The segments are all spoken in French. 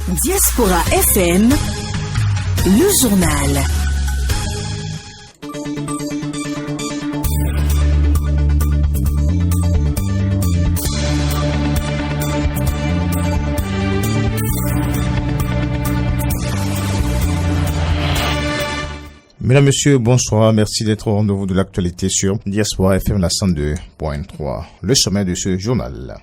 Diaspora FM, le journal. Mesdames, Messieurs, bonsoir. Merci d'être au rendez-vous de l'actualité sur Diaspora FM, la 102.3. Le sommet de ce journal.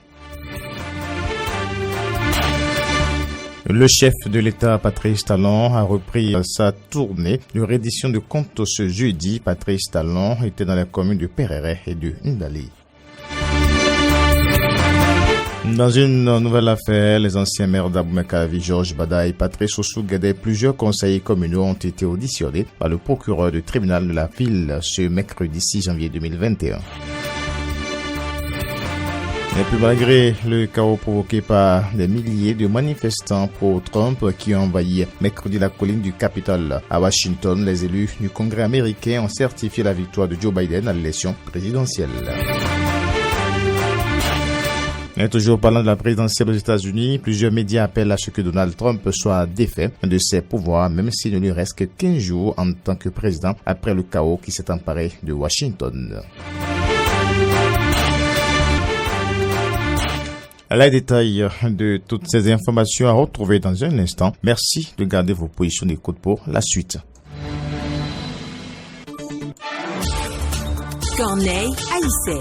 Le chef de l'État, Patrice Talon, a repris sa tournée de reddition de comptes ce jeudi. Patrice Talon était dans les communes de Perere et de Ndali. Dans une nouvelle affaire, les anciens maires d'Abou-Mekavi, Georges Bada et Patrice Ossou-Gede et plusieurs conseillers communaux ont été auditionnés par le procureur du tribunal de la ville ce mercredi 6 janvier 2021. Et puis malgré le chaos provoqué par des milliers de manifestants pro-Trump qui ont envahi mercredi la colline du Capitole à Washington, les élus du Congrès américain ont certifié la victoire de Joe Biden à l'élection présidentielle. Et toujours parlant de la présidentielle aux États-Unis, plusieurs médias appellent à ce que Donald Trump soit défait de ses pouvoirs, même s'il ne lui reste que 15 jours en tant que président après le chaos qui s'est emparé de Washington. Les détails de toutes ces informations à retrouver dans un instant. Merci de garder vos positions d'écoute pour la suite. Corneille Haïssé.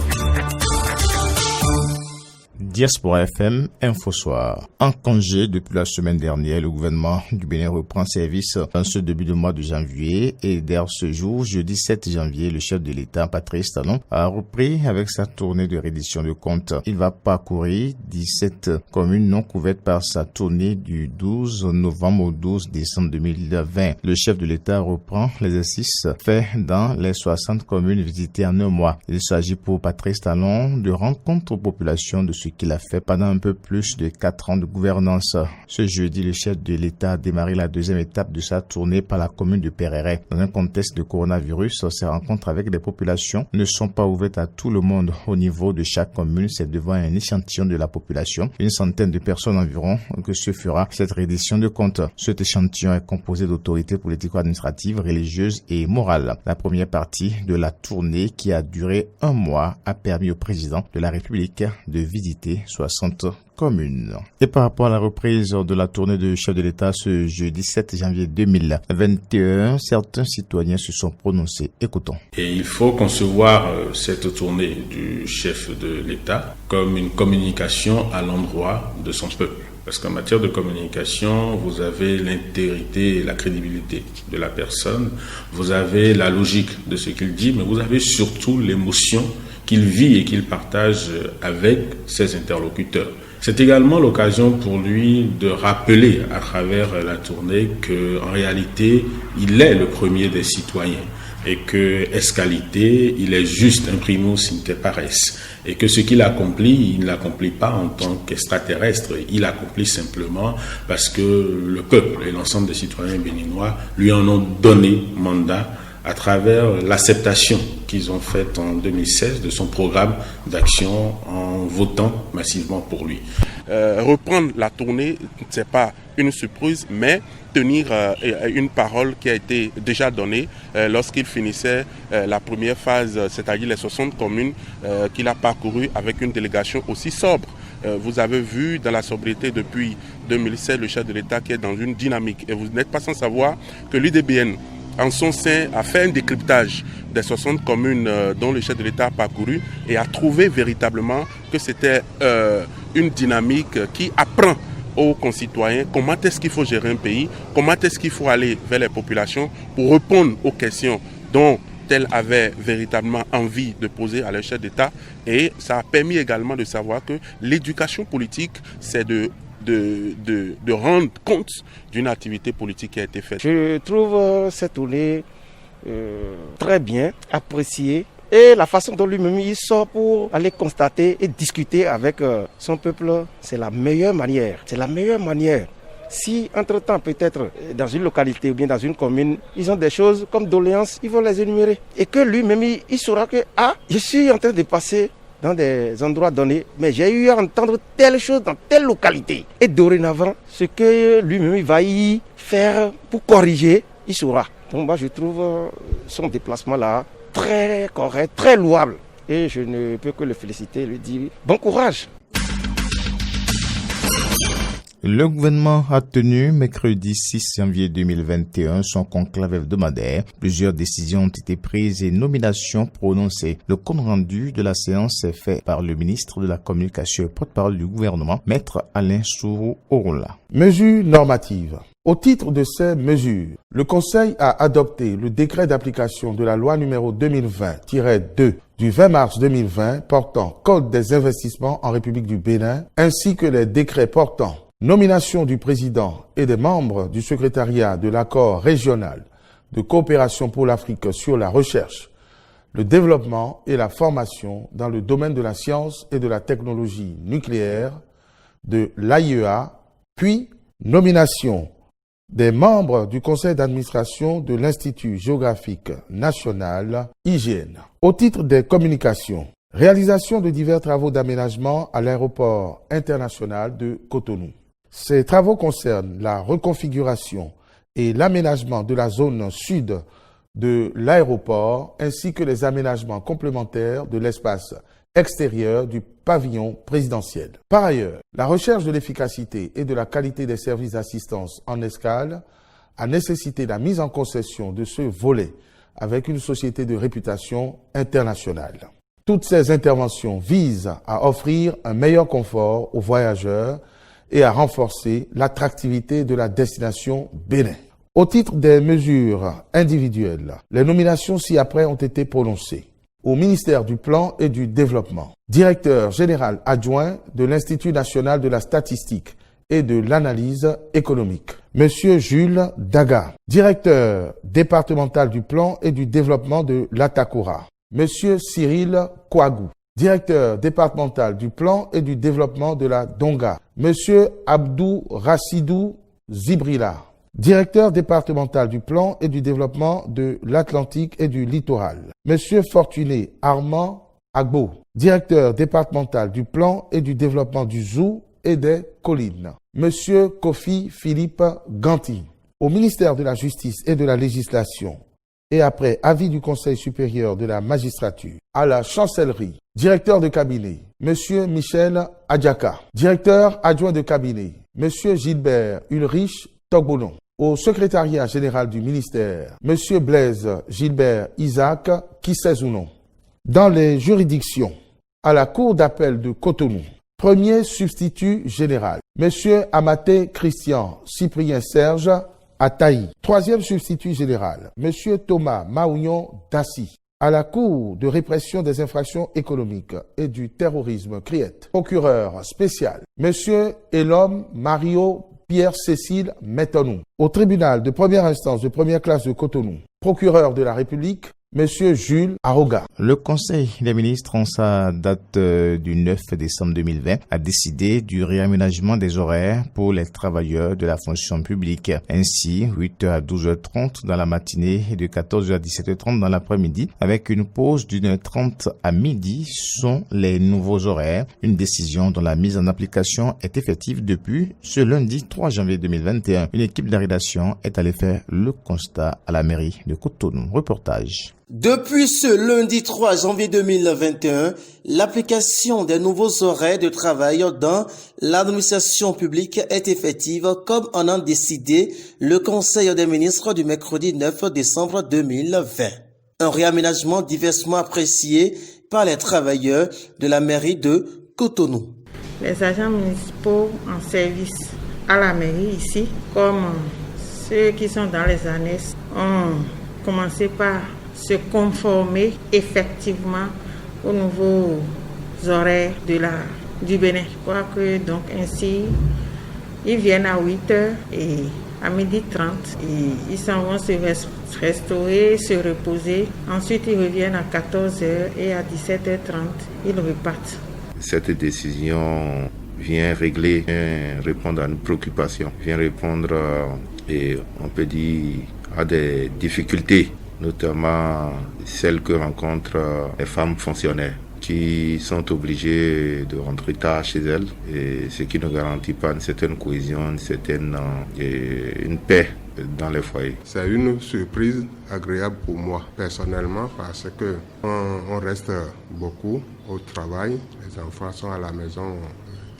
Diaspora FM, Info Soir. En congé depuis la semaine dernière, le gouvernement du Bénin reprend service dans ce début de mois de janvier et dès ce jour, jeudi 7 janvier, le chef de l'État, Patrice Talon, a repris avec sa tournée de reddition de comptes. Il va parcourir 17 communes non couvertes par sa tournée du 12 novembre au 12 décembre 2020. Le chef de l'État reprend l'exercice fait dans les 60 communes visitées en un mois. Il s'agit pour Patrice Talon de rencontre aux populations de ce qu'il a fait pendant un peu plus de 4 ans de gouvernance. Ce jeudi, le chef de l'État a démarré la deuxième étape de sa tournée par la commune de Perere. Dans un contexte de coronavirus, ces rencontres avec les populations ne sont pas ouvertes à tout le monde. Au niveau de chaque commune, c'est devant un échantillon de la population, une centaine de personnes environ, que se fera cette reddition de comptes. Cet échantillon est composé d'autorités politico-administratives, religieuses et morales. La première partie de la tournée, qui a duré un mois, a permis au président de la République de visiter 60 communes. Et par rapport à la reprise de la tournée du chef de l'État ce jeudi 7 janvier 2021, certains citoyens se sont prononcés. Écoutons. Et il faut concevoir cette tournée du chef de l'État comme une communication à l'endroit de son peuple. Parce qu'en matière de communication, vous avez l'intégrité et la crédibilité de la personne, vous avez la logique de ce qu'il dit, mais vous avez surtout l'émotion qu'il vit et qu'il partage avec ses interlocuteurs. C'est également l'occasion pour lui de rappeler à travers la tournée qu'en réalité, il est le premier des citoyens et que, est qualité, il est juste un primus inter pares et que ce qu'il accomplit, il ne l'accomplit pas en tant qu'extraterrestre, il l'accomplit simplement parce que le peuple et l'ensemble des citoyens béninois lui en ont donné mandat à travers l'acceptation qu'ils ont faite en 2016 de son programme d'action en votant massivement pour lui. Reprendre la tournée, ce n'est pas une surprise, mais tenir une parole qui a été déjà donnée lorsqu'il finissait la première phase, c'est-à-dire les 60 communes qu'il a parcourues avec une délégation aussi sobre. Vous avez vu dans la sobriété depuis 2016 le chef de l'État qui est dans une dynamique. Et vous n'êtes pas sans savoir que l'UDBN, en son sein, a fait un décryptage des 60 communes dont le chef de l'État a parcouru et a trouvé véritablement que c'était une dynamique qui apprend aux concitoyens comment est-ce qu'il faut gérer un pays, comment est-ce qu'il faut aller vers les populations pour répondre aux questions dont elles avaient véritablement envie de poser à leur chef d'État. Et ça a permis également de savoir que l'éducation politique, c'est de rendre compte d'une activité politique qui a été faite. Je trouve cette tournée très bien appréciée et la façon dont lui-même il sort pour aller constater et discuter avec son peuple, c'est la meilleure manière. C'est la meilleure manière. Si, entre-temps, peut-être, dans une localité ou bien dans une commune, ils ont des choses comme doléances, ils vont les énumérer. Et que lui-même, il saura que, je suis en train de passer dans des endroits donnés, mais j'ai eu à entendre telle chose dans telle localité. Et dorénavant, ce que lui-même va y faire pour corriger, il saura. Donc moi je trouve son déplacement là très correct, très louable. Et je ne peux que le féliciter, lui dire bon courage. Le gouvernement a tenu mercredi 6 janvier 2021 son conclave hebdomadaire. Plusieurs décisions ont été prises et nominations prononcées. Le compte rendu de la séance est fait par le ministre de la Communication et porte-parole du gouvernement, Maître Alain Sourou-Orola. Mesures normatives. Au titre de ces mesures, le Conseil a adopté le décret d'application de la loi numéro 2020-2 du 20 mars 2020 portant Code des investissements en République du Bénin, ainsi que les décrets portant nomination du président et des membres du secrétariat de l'accord régional de coopération pour l'Afrique sur la recherche, le développement et la formation dans le domaine de la science et de la technologie nucléaire de l'AIEA, puis nomination des membres du conseil d'administration de l'Institut géographique national, IGN. Au titre des communications, réalisation de divers travaux d'aménagement à l'aéroport international de Cotonou. Ces travaux concernent la reconfiguration et l'aménagement de la zone sud de l'aéroport ainsi que les aménagements complémentaires de l'espace extérieur du pavillon présidentiel. Par ailleurs, la recherche de l'efficacité et de la qualité des services d'assistance en escale a nécessité la mise en concession de ce volet avec une société de réputation internationale. Toutes ces interventions visent à offrir un meilleur confort aux voyageurs et à renforcer l'attractivité de la destination Bénin. Au titre des mesures individuelles, les nominations ci-après ont été prononcées. Au ministère du Plan et du Développement, directeur général adjoint de l'Institut national de la statistique et de l'analyse économique, Monsieur Jules Daga, directeur départemental du Plan et du Développement de l'Atakora, Monsieur Cyril Kouagou, directeur départemental du Plan et du Développement de la Donga, Monsieur Abdou Rassidou Zibrila, directeur départemental du Plan et du Développement de l'Atlantique et du Littoral, Monsieur Fortuné Armand Agbo, directeur départemental du Plan et du Développement du Zou et des Collines, Monsieur Kofi Philippe Ganti. Au ministère de la Justice et de la Législation, et après avis du Conseil supérieur de la magistrature, à la chancellerie, directeur de cabinet, Monsieur Michel Adjaka, directeur adjoint de cabinet, Monsieur Gilbert Ulrich Togbonon. Au secrétariat général du ministère, Monsieur Blaise Gilbert Isaac Kissezounon. Dans les juridictions, à la Cour d'appel de Cotonou, premier substitut général, Monsieur Amaté Christian Cyprien Serge Ataï. Troisième substitut général, Monsieur Thomas Maougnon Dassi. À la Cour de répression des infractions économiques et du terrorisme CRIET. Procureur spécial, Monsieur Elom Mario Pierre-Cécile Métonou. Au tribunal de première instance de première classe de Cotonou, procureur de la République, Monsieur Jules Aroga. Le Conseil des ministres, en sa date du 9 décembre 2020, a décidé du réaménagement des horaires pour les travailleurs de la fonction publique. Ainsi, 8h à 12h30 dans la matinée et de 14h à 17h30 dans l'après-midi, avec une pause d'1h30 à midi, sont les nouveaux horaires. Une décision dont la mise en application est effective depuis ce lundi 3 janvier 2021. Une équipe de la rédaction est allée faire le constat à la mairie de Cotonou. Reportage. Depuis ce lundi 3 janvier 2021, l'application des nouveaux horaires de travail dans l'administration publique est effective comme en a décidé le Conseil des ministres du mercredi 9 décembre 2020. Un réaménagement diversement apprécié par les travailleurs de la mairie de Cotonou. Les agents municipaux en service à la mairie ici, comme ceux qui sont dans les annexes, ont commencé par se conformer effectivement aux nouveaux horaires du Bénin. Je crois que donc ainsi, ils viennent à 8h et à 12h30 et ils s'en vont se restaurer, se reposer. Ensuite, ils reviennent à 14h et à 17h30, ils repartent. Cette décision vient régler, vient répondre à une préoccupation, vient répondre, et on peut dire, à des difficultés, notamment celles que rencontrent les femmes fonctionnaires qui sont obligées de rentrer tard chez elles, et ce qui ne garantit pas une certaine cohésion, une paix dans les foyers. C'est une surprise agréable pour moi personnellement parce que on reste beaucoup au travail, les enfants sont à la maison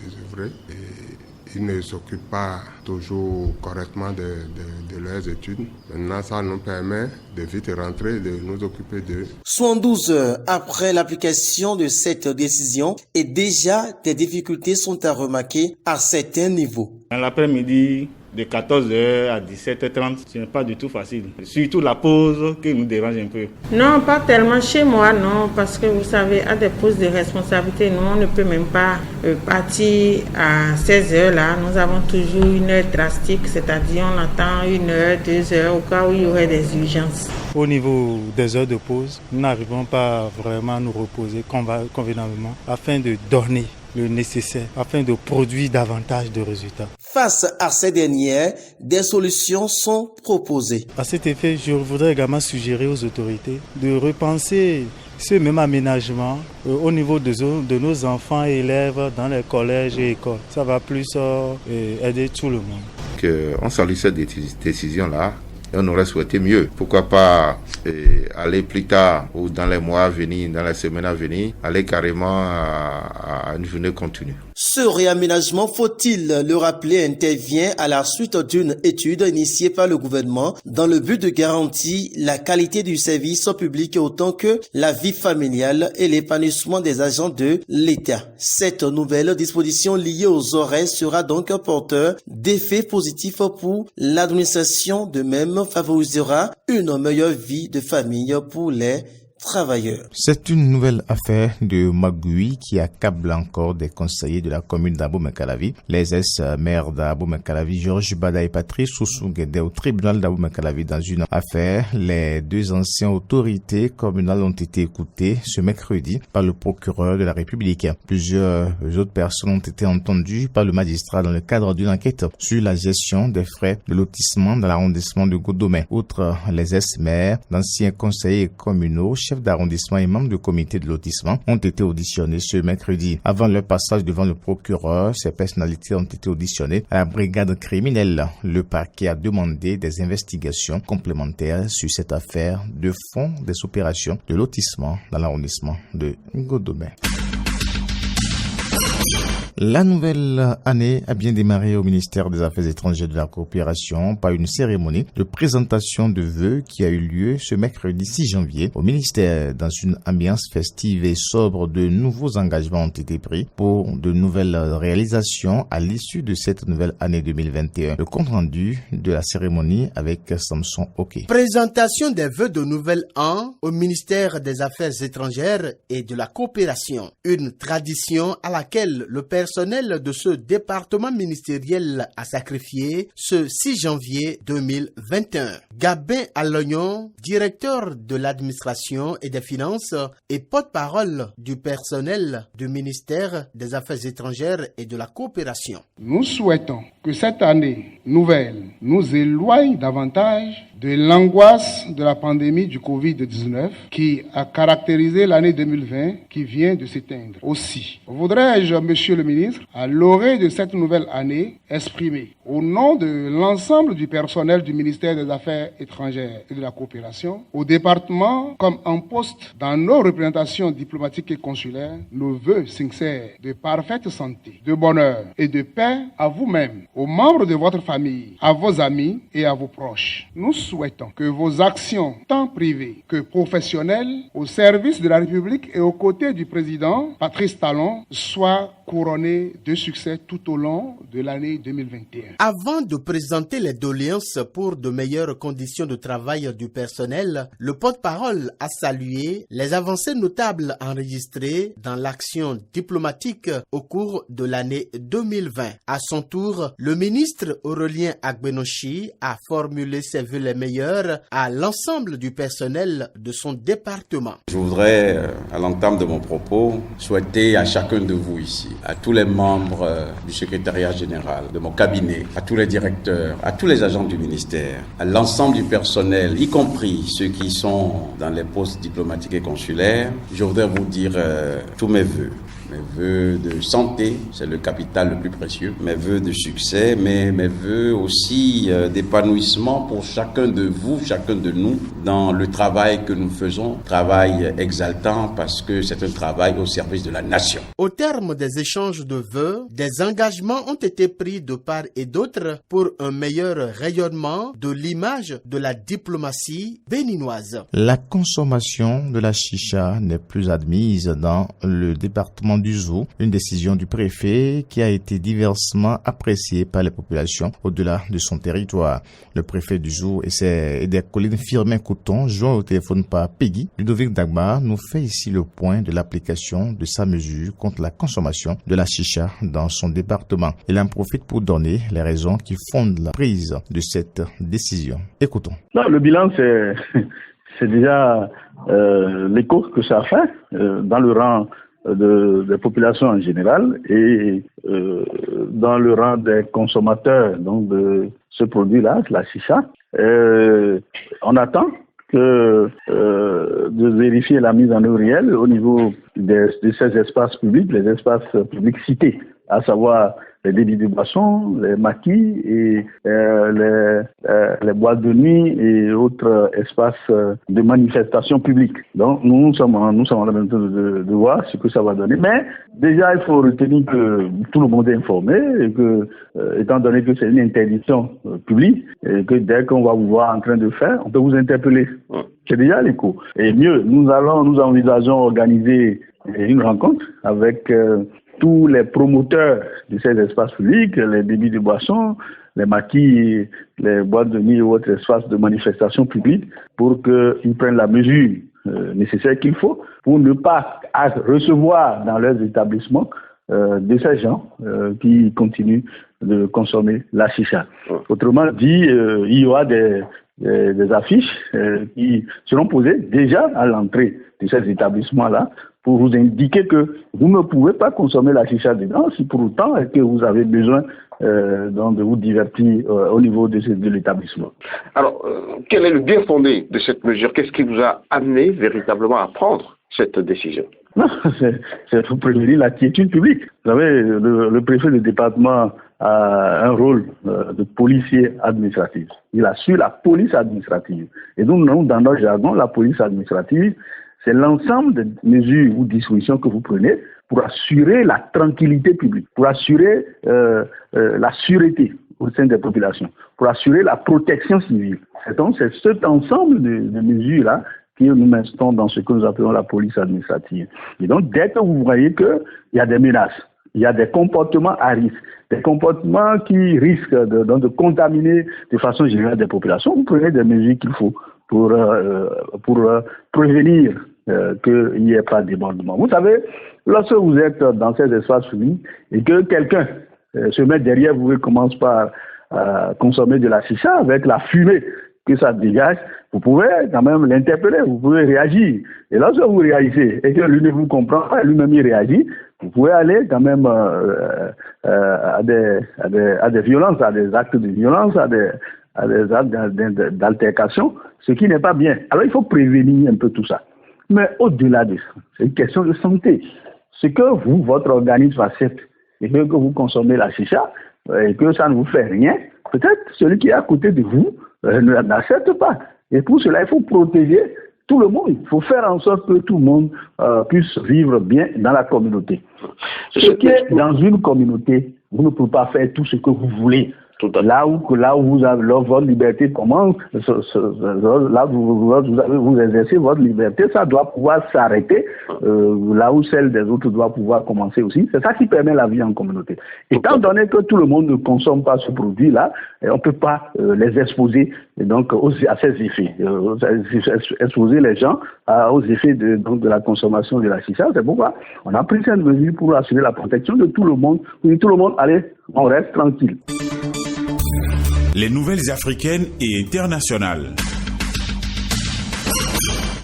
désœuvrés et ils ne s'occupent pas toujours correctement de leurs études. Maintenant, ça nous permet de vite rentrer et de nous occuper d'eux. 72 heures après l'application de cette décision et déjà des difficultés sont à remarquer à certains niveaux. Dans l'après-midi, de 14h à 17h30, ce n'est pas du tout facile. Surtout la pause qui nous dérange un peu. Non, pas tellement chez moi, non, parce que vous savez, à des postes de responsabilité, nous, on ne peut même pas partir à 16h là. Nous avons toujours une heure drastique, c'est-à-dire on attend 1 heure, 2 heures au cas où il y aurait des urgences. Au niveau des heures de pause, nous n'arrivons pas vraiment à nous reposer convenablement afin de donner le nécessaire, afin de produire davantage de résultats. Face à ces dernières, des solutions sont proposées. À cet effet, je voudrais également suggérer aux autorités de repenser ce même aménagement au niveau de nos enfants et élèves dans les collèges et écoles. Ça va plus aider tout le monde. On salue cette décision-là. Et on aurait souhaité mieux. Pourquoi pas aller plus tard ou dans les mois à venir, dans les semaines à venir, aller carrément à une journée continue. Ce réaménagement, faut-il le rappeler, intervient à la suite d'une étude initiée par le gouvernement dans le but de garantir la qualité du service public autant que la vie familiale et l'épanouissement des agents de l'État. Cette nouvelle disposition liée aux horaires sera donc porteur d'effets positifs pour l'administration, de même favorisera une meilleure vie de famille pour les travailleurs. C'est une nouvelle affaire de magouille qui accable encore des conseillers de la commune d'Abomey-Calavi. Les ex-maires d'Abomey-Calavi, Georges Bada et Patrice Soussou Guédé au tribunal d'Abomey-Calavi dans une affaire. Les deux anciennes autorités communales ont été écoutées ce mercredi par le procureur de la République. Plusieurs autres personnes ont été entendues par le magistrat dans le cadre d'une enquête sur la gestion des frais de lotissement dans l'arrondissement de Godomé. Outre les ex-maires, d'anciens conseillers communaux, chefs d'arrondissement et membres du comité de lotissement ont été auditionnés ce mercredi. Avant leur passage devant le procureur, ces personnalités ont été auditionnées à la brigade criminelle. Le parquet a demandé des investigations complémentaires sur cette affaire de fond des opérations de lotissement dans l'arrondissement de Godomé. La nouvelle année a bien démarré au ministère des Affaires étrangères de la coopération par une cérémonie de présentation de vœux qui a eu lieu ce mercredi 6 janvier au ministère. Dans une ambiance festive et sobre, de nouveaux engagements ont été pris pour de nouvelles réalisations à l'issue de cette nouvelle année 2021. Le compte rendu de la cérémonie avec Samson Oké. Présentation des vœux de nouvel an au ministère des Affaires étrangères et de la coopération. Une tradition à laquelle le personnel de ce département ministériel a sacrifié ce 6 janvier 2021. Gabin Alognon, directeur de l'administration et des finances et porte-parole du personnel du ministère des Affaires étrangères et de la coopération. Nous souhaitons que cette année nouvelle nous éloigne davantage de l'angoisse de la pandémie du Covid-19 qui a caractérisé l'année 2020 qui vient de s'éteindre. Aussi, voudrais-je, Monsieur le ministre, à l'orée de cette nouvelle année, exprimer au nom de l'ensemble du personnel du ministère des Affaires étrangères et de la coopération, au département comme en poste dans nos représentations diplomatiques et consulaires, nos vœux sincères de parfaite santé, de bonheur et de paix à vous-même, aux membres de votre famille, à vos amis et à vos proches. Nous souhaitons que vos actions, tant privées que professionnelles, au service de la République et aux côtés du président Patrice Talon, soient couronnées de succès tout au long de l'année 2021. Avant de présenter les doléances pour de meilleures conditions de travail du personnel, le porte-parole a salué les avancées notables enregistrées dans l'action diplomatique au cours de l'année 2020. À son tour, le ministre au Aurélien Agbenochi a formulé ses vœux les meilleurs à l'ensemble du personnel de son département. Je voudrais, à l'entame de mon propos, souhaiter à chacun de vous ici, à tous les membres du secrétariat général, de mon cabinet, à tous les directeurs, à tous les agents du ministère, à l'ensemble du personnel, y compris ceux qui sont dans les postes diplomatiques et consulaires, je voudrais vous dire tous mes vœux. Mes vœux de santé, c'est le capital le plus précieux. Mes vœux de succès, mais mes vœux aussi d'épanouissement pour chacun de vous, chacun de nous, dans le travail que nous faisons. Travail exaltant parce que c'est un travail au service de la nation. Au terme des échanges de vœux, des engagements ont été pris de part et d'autre pour un meilleur rayonnement de l'image de la diplomatie béninoise. La consommation de la chicha n'est plus admise dans le département du Zou, une décision du préfet qui a été diversement appréciée par les populations au-delà de son territoire. Le préfet du Zou et des collines Firmin Couton, joint au téléphone par Peggy, Ludovic Dagmar, nous fait ici le point de l'application de sa mesure contre la consommation de la chicha dans son département. Il en profite pour donner les raisons qui fondent la prise de cette décision. Écoutons. Non, le bilan, c'est déjà l'écho que ça a fait dans le rang des populations en général et dans le rang des consommateurs donc de ce produit-là, la chicha. On attend de vérifier la mise en œuvre réelle au niveau de ces espaces publics, les espaces publics cités, à savoir les débits de boissons, les maquis et les boîtes de nuit et autres espaces de manifestation publique. Donc nous sommes en train de voir ce que ça va donner. Mais déjà, il faut retenir que tout le monde est informé et que, étant donné que c'est une interdiction publique, et que dès qu'on va vous voir en train de faire, on peut vous interpeller. C'est déjà l'écho. Et mieux, nous envisageons organiser une rencontre avec tous les promoteurs de ces espaces publics, les débits de boissons, les maquis, les boîtes de nuit et autres espaces de manifestation publique pour qu'ils prennent la mesure nécessaire qu'il faut pour ne pas recevoir dans leurs établissements de ces gens qui continuent de consommer la chicha. Autrement dit, il y aura des affiches qui seront posées déjà à l'entrée de ces établissements-là pour vous indiquer que vous ne pouvez pas consommer la chicha dedans si pour autant que vous avez besoin de vous divertir au niveau de l'établissement. Alors, quel est le bien fondé de cette mesure? Qu'est-ce qui vous a amené véritablement à prendre cette décision? Non, c'est pour prévenir la quiétude publique. Vous savez, le préfet du département a un rôle de policier administratif. Il assure la police administrative. Et donc, nous, dans notre jargon, la police administrative, c'est l'ensemble des mesures ou dispositions que vous prenez pour assurer la tranquillité publique, pour assurer la sûreté au sein des populations, pour assurer la protection civile. Donc, c'est cet ensemble de mesures-là que nous mettons dans ce que nous appelons la police administrative. Et donc, dès que vous voyez qu'il y a des menaces, il y a des comportements à risque, des comportements qui risquent de contaminer de façon générale des populations, vous prenez des mesures qu'il faut pour prévenir qu'il n'y ait pas de débordement. Vous savez, lorsque vous êtes dans ces espaces publics et que quelqu'un se met derrière vous et commence par consommer de la chicha avec la fumée que ça dégage, vous pouvez quand même l'interpeller, vous pouvez réagir. Et lorsque vous réagissez et que lui ne vous comprend pas, lui-même il réagit, vous pouvez aller quand même à des violences, à des actes de violence, à des actes d'altercation, ce qui n'est pas bien. Alors il faut prévenir un peu tout ça. Mais au-delà de ça, c'est une question de santé. Ce que votre organisme accepte et que vous consommez la chicha et que ça ne vous fait rien, peut-être celui qui est à côté de vous n'accepte pas. Et pour cela, il faut protéger tout le monde. Il faut faire en sorte que tout le monde puisse vivre bien dans la communauté. Ce qui est dans une communauté, vous ne pouvez pas faire tout ce que vous voulez. Là où votre liberté commence, là où vous exercez votre liberté, ça doit pouvoir s'arrêter. Là où celle des autres doit pouvoir commencer aussi. C'est ça qui permet la vie en communauté. Étant donné que tout le monde ne consomme pas ce produit-là, on ne peut pas les exposer donc, à ces effets. Exposer les gens aux effets de la consommation de la chicha. C'est pourquoi on a pris cette mesure pour assurer la protection de tout le monde. Pour tout le monde, allez, on reste tranquille. Les nouvelles africaines et internationales.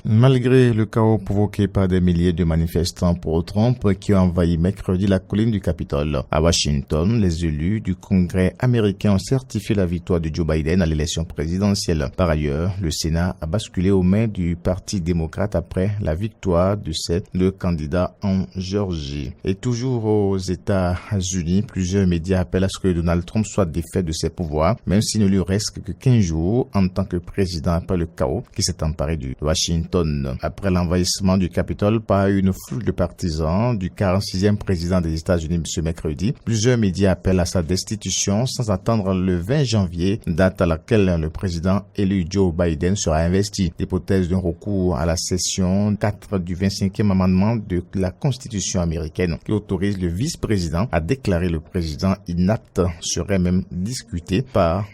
Malgré le chaos provoqué par des milliers de manifestants pro-Trump qui ont envahi mercredi la colline du Capitole, à Washington, les élus du Congrès américain ont certifié la victoire de Joe Biden à l'élection présidentielle. Par ailleurs, le Sénat a basculé aux mains du Parti démocrate après la victoire de le candidat en Géorgie. Et toujours aux États-Unis, plusieurs médias appellent à ce que Donald Trump soit défait de ses pouvoirs, même s'il ne lui reste que 15 jours en tant que président après le chaos qui s'est emparé de Washington. Après l'envahissement du Capitole par une foule de partisans du 46e président des États-Unis ce mercredi, plusieurs médias appellent à sa destitution sans attendre le 20 janvier, date à laquelle le président élu Joe Biden sera investi. L'hypothèse d'un recours à la section 4 du 25e amendement de la Constitution américaine qui autorise le vice-président à déclarer le président inapte serait même discutée par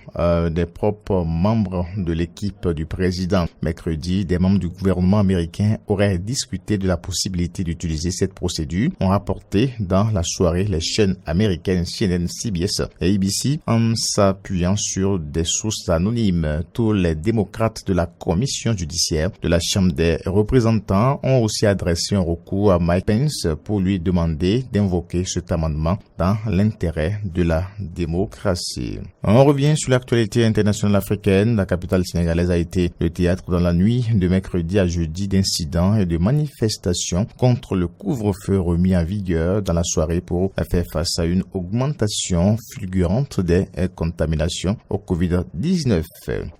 des propres membres de l'équipe du président. Mercredi, des membres du gouvernement américain auraient discuté de la possibilité d'utiliser cette procédure, ont rapporté dans la soirée les chaînes américaines CNN, CBS et ABC en s'appuyant sur des sources anonymes. Tous les démocrates de la commission judiciaire de la Chambre des représentants ont aussi adressé un recours à Mike Pence pour lui demander d'invoquer cet amendement dans l'intérêt de la démocratie. On revient sur l'actualité internationale africaine. La capitale sénégalaise a été le théâtre dans la nuit de mercredi à jeudi d'incidents et de manifestations contre le couvre-feu remis en vigueur dans la soirée pour faire face à une augmentation fulgurante des contaminations au Covid-19.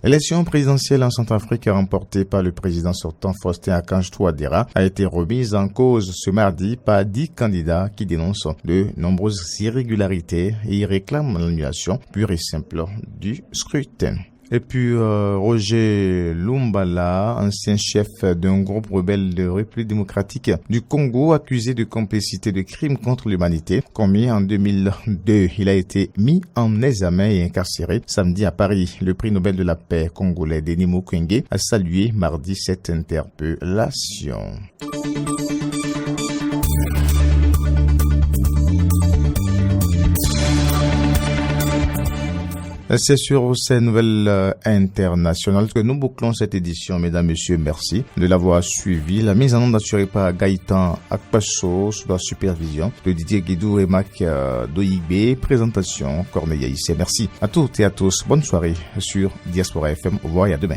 L'élection présidentielle en Centrafrique remportée par le président sortant Faustin Archange Touadéra a été remise en cause ce mardi par 10 candidats qui dénoncent de nombreuses irrégularités et y réclament l'annulation pure et simple du scrutin. Et puis Roger Lumbala, ancien chef d'un groupe rebelle de République démocratique du Congo, accusé de complicité de crimes contre l'humanité commis en 2002. Il a été mis en examen et incarcéré samedi à Paris. Le prix Nobel de la paix congolais Denis Mukwege a salué mardi cette interpellation. C'est sur ces nouvelles internationales que nous bouclons cette édition. Mesdames, Messieurs, merci de l'avoir suivi. La mise en onde assurée par Gaëtan Akpasso sous la supervision de Didier Guédou et Mac Doigbe. Présentation Corneille Issé. Merci à toutes et à tous. Bonne soirée sur Diaspora FM. Au revoir et à demain.